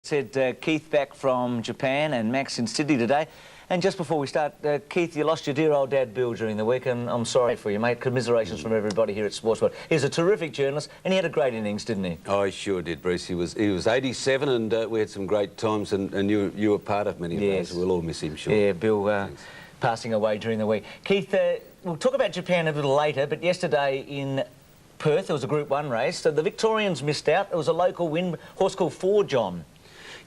Said Keith back from Japan and Max in Sydney today. And just before we start, Keith, you lost your dear old dad Bill during the week, and I'm sorry for you, mate. Commiserations from everybody here at Sportsworld. He's a terrific journalist, and he had a great innings, didn't he? Oh, he sure did, Bruce. He was 87, and we had some great times, and you were part of many of those. We'll all miss him, sure. Yeah, Bill passing away during the week. Keith, we'll talk about Japan a little later, but yesterday in Perth, there was a Group 1 race. So the Victorians missed out. There was a local win, horse called For John.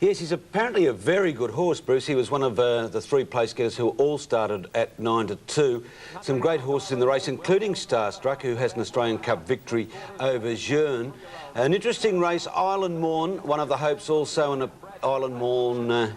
Yes, he's apparently a very good horse, Bruce. He was one of the three place getters who all started at 9-2. Some great horses in the race, including Starstruck, who has an Australian Cup victory over Jeune. An interesting race, Island Morn, one of the hopes also, and Island Morn,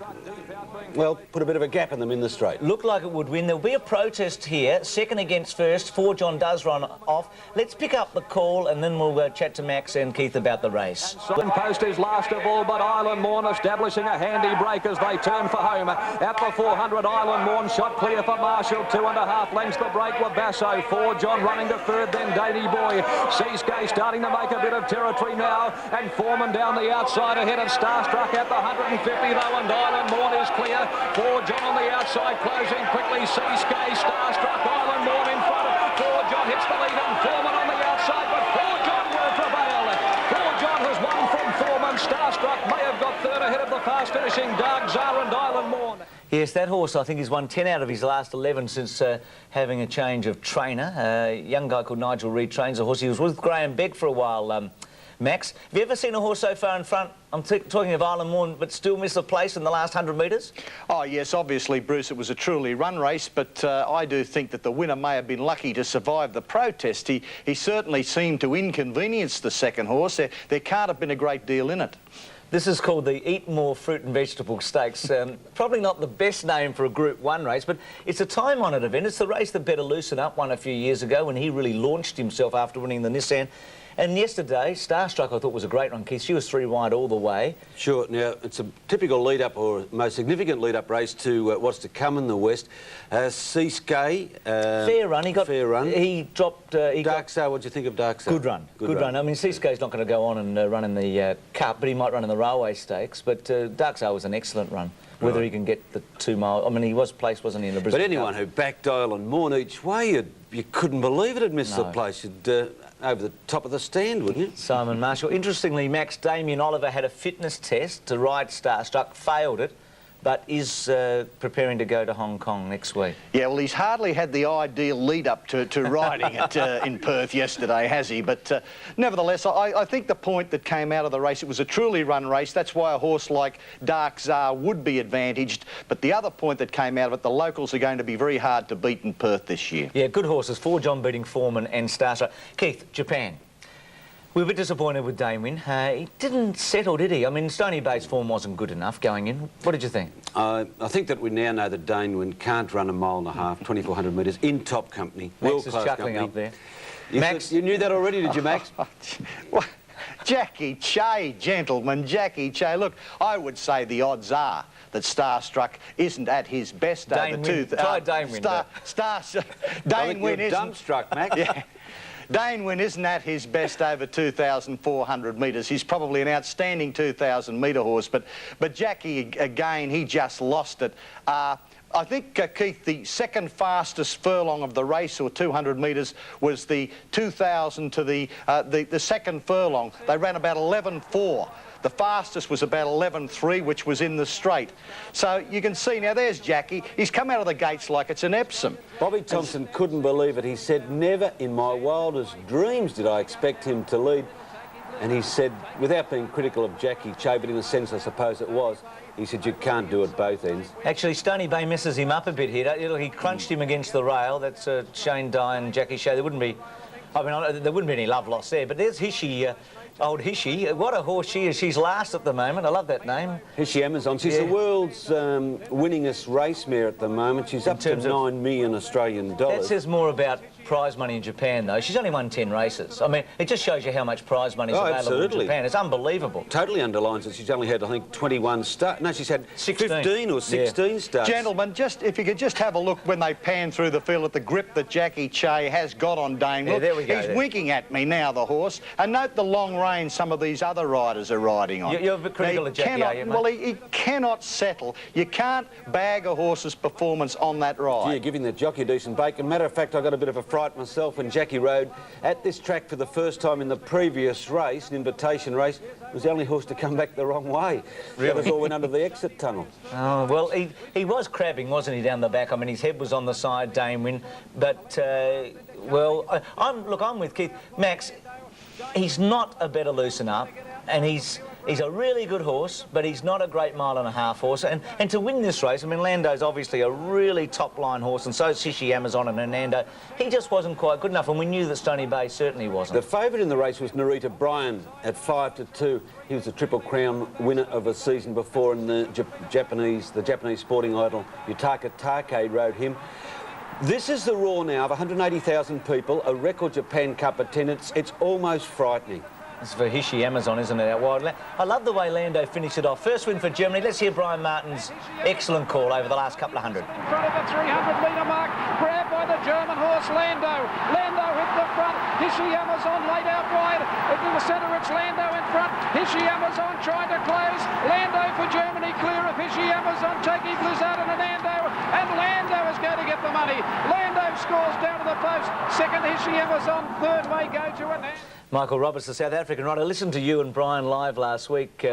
well, put a bit of a gap in them in the straight. Looked like it would win. There'll be a protest here, second against first. For John does run off. Let's pick up the call and then we'll chat to Max and Keith about the race. Post is last of all, but Island Morn establishing a handy break as they turn for home. At the 400, Island Morn shot clear for Marshall, 2.5 lengths the break with Basso. For John running to third, then Davey Boy. Seascape starting to make a bit of territory now, and Foreman down the outside ahead of Starstruck at the 150 though, and Island Morn is clear. For John on the outside, closing quickly. Seascape, Starstruck, Island Morn in front. For John hits the lead, and Foreman on the outside, but For John will prevail. For John has won from Foreman. Starstruck may have got third ahead of the fast finishing Dark Czar and Island Morn. Yes, that horse, I think, he's won 10 out of his last 11 since having a change of trainer. A young guy called Nigel Reid trains a horse. He was with Graham Begg for a while, Max. Have you ever seen a horse so far in front? I'm talking of Island Morn, but still miss a place in the last 100 metres? Oh, yes, obviously, Bruce, it was a truly run race, but I do think that the winner may have been lucky to survive the protest. He certainly seemed to inconvenience the second horse. There can't have been a great deal in it. This is called the Eat More Fruit and Vegetable Stakes. Probably not the best name for a Group 1 race, but it's a time-honoured event. It's the race that Better Loosen Up won a few years ago when he really launched himself after winning the Nissan. And yesterday, Starstruck, I thought, was a great run, Keith. She was 3 wide all the way. Sure. Now, it's a typical lead-up, or most significant lead-up race to what's to come in the West. Seascape. Fair run. He got... Fair run. He dropped... Dark Czar, what do you think of Dark Czar? Good run. Good run. I mean, Seascape's not going to go on and run in the Cup, but he might run in the Railway Stakes. But Dark Czar was an excellent run. Whether he can get the 2 mile... I mean, he was placed, wasn't he, in the Brisbane But anyone who backed Island Morn each way, you couldn't believe it had missed the place. You'd... over the top of the stand, wouldn't you? Simon Marshall. Interestingly, Max, Damien Oliver had a fitness test to ride Starstruck, failed it, but is preparing to go to Hong Kong next week. Yeah, well, he's hardly had the ideal lead-up to riding it in Perth yesterday, has he? But nevertheless, I think the point that came out of the race, it was a truly run race. That's why a horse like Dark Czar would be advantaged. But the other point that came out of it, the locals are going to be very hard to beat in Perth this year. Yeah, good horses. For John beating Foreman and Starstruck. Keith, Japan. We were a bit disappointed with Damewin. He didn't settle, did he? I mean, Stony Bay's form wasn't good enough going in. What did you think? I think that we now know that Damewin can't run 1.5 miles, 2,400 metres in top company. Max is chuckling up there. Max, you knew that already, did you, Max? Well, Jackie Che, gentlemen, Jackie Che. Look, I would say the odds are that Starstruck isn't at his best over Try Damewin. Damewin isn't. Dumbstruck, Max. Yeah. Damewin isn't at his best over 2,400 metres. He's probably an outstanding 2,000-metre horse, but Jackie, again, he just lost it. I think, Keith, the second fastest furlong of the race, or 200 metres, was the 2,000 to the second furlong. They ran about 11.4. The fastest was about 11.3, which was in the straight. So you can see now, there's Jackie. He's come out of the gates like it's an Epsom. Bobby Thompson couldn't believe it. He said, never in my wildest dreams did I expect him to lead. And he said, without being critical of Jackie Che, but in a sense I suppose it was, he said, you can't do it both ends. Actually, Stony Bay messes him up a bit here. He crunched him against the rail. That's Shane Dye and Jackie Che. There wouldn't be... I mean, there wouldn't be any love lost there, but there's Hishi, old Hishi. What a horse she is. She's last at the moment. I love that name. Hishi Amazon. She's the world's winningest race mare at the moment. She's up to 9 million Australian dollars. That says more about prize money in Japan, though. She's only won 10 races. I mean, it just shows you how much prize money is available absolutely. in Japan. It's unbelievable. Totally underlines that she's only had, I think, 21 starts. No, she's had 15 or 16 starts. Gentlemen, if you could just have a look when they pan through the field at the grip that Jackie Che has got on Dane. Yeah, there we go. He's winking at me now, the horse. And note the long range some of these other riders are riding on. You're a bit critical of Jackie, are you, mate? Well, he cannot settle. You can't bag a horse's performance on that ride. You're giving the jockey decent bacon. Matter of fact, I got a bit of a fright myself when Jackie rode at this track for the first time in the previous race, an invitation race. It was the only horse to come back the wrong way. The others all went under the exit tunnel. Oh, well, he was crabbing, wasn't he, down the back? I mean, his head was on the side, Dane Wynn. But, well, I'm with Keith. Max, he's not a better loosen up, and he's a really good horse, but he's not a great mile-and-a-half horse. And to win this race, I mean, Lando's obviously a really top-line horse, and so is Hishi Amazon and Hernando. He just wasn't quite good enough, and we knew that Stony Bay certainly wasn't. The favourite in the race was Narita Bryan at 5-2. He was the Triple Crown winner of a season before, and the Japanese sporting idol Yutaka Take rode him. This is the roar now of 180,000 people, a record Japan Cup attendance. It's almost frightening. It's for Hishi Amazon, isn't it, out wide? I love the way Lando finished it off. First win for Germany. Let's hear Brian Martin's excellent call over the last couple of hundred. In front of the 300-metre mark, grabbed by the German horse Lando. Lando hit the front. Hishi Amazon laid out wide. Into the centre, it's Lando in front. Hishi Amazon trying to close. Lando for Germany, clear of Hishi Amazon, taking Blizzard and Lando. And Lando is going to get the money. Lando scores down to the post. Second, Hishi Amazon. Third may go to an end. Michael Roberts, the South African rider. I listened to you and Brian live last week,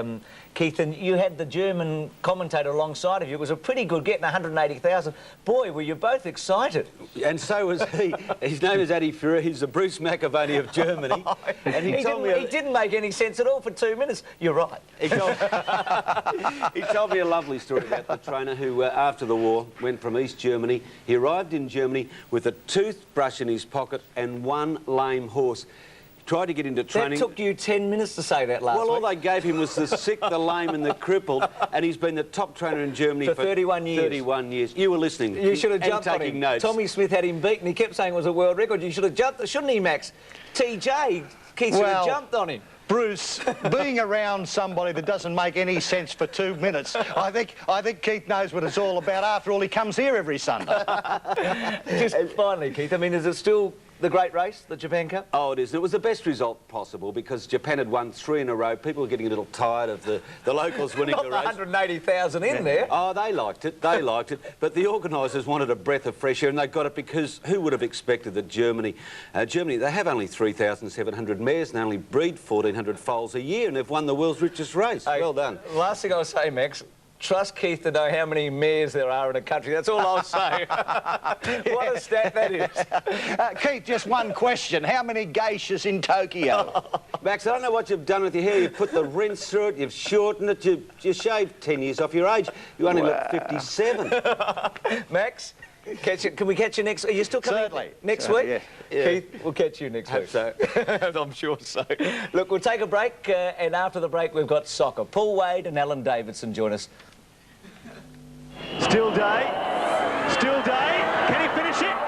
Keith, and you had the German commentator alongside of you. It was a pretty good get, 180,000. Boy, were you both excited. And so was he. His name is Adi Fuhrer. He's the Bruce McAvaney of Germany. And he didn't make any sense at all for 2 minutes. You're right. He told me a lovely story about the trainer who, after the war, went from East Germany. He arrived in Germany with a toothbrush in his pocket and one lame horse. Tried to get into training. That took you 10 minutes to say that last week. Well, all they gave him was the sick, the lame and the crippled, and he's been the top trainer in Germany for 31 years. 31 years. You were listening. You should have jumped on him. Notes. Tommy Smith had him beaten. He kept saying it was a world record. You should have jumped, shouldn't he, Max? TJ, Keith should have jumped on him. Bruce, being around somebody that doesn't make any sense for 2 minutes, I think Keith knows what it's all about. After all, he comes here every Sunday. Just finally, Keith, I mean, is it still the great race, the Japan Cup? Oh, it is. It was the best result possible because Japan had won 3 in a row. People were getting a little tired of the locals winning the race. 180,000 in there. Oh, they liked it. They liked it. But the organisers wanted a breath of fresh air, and they got it because who would have expected that Germany, they have only 3,700 mares and they only breed 1,400 foals a year, and they've won the world's richest race. Hey, well done. Last thing I'll say, Max, trust Keith to know how many mares there are in a country. That's all I'll say. What a stat that is. Keith, just one question. How many geishas in Tokyo? Max, I don't know what you've done with your hair. You've put the rinse through it, you've shortened it, you shaved 10 years off your age. You only look 57. Max, can we catch you next? Are you still coming? Certainly. Next week? Yeah. Keith, we'll catch you next week. So. I'm sure so. Look, we'll take a break, and after the break, we've got soccer. Paul Wade and Alan Davidson join us. Still Day. Still Day. Can he finish it?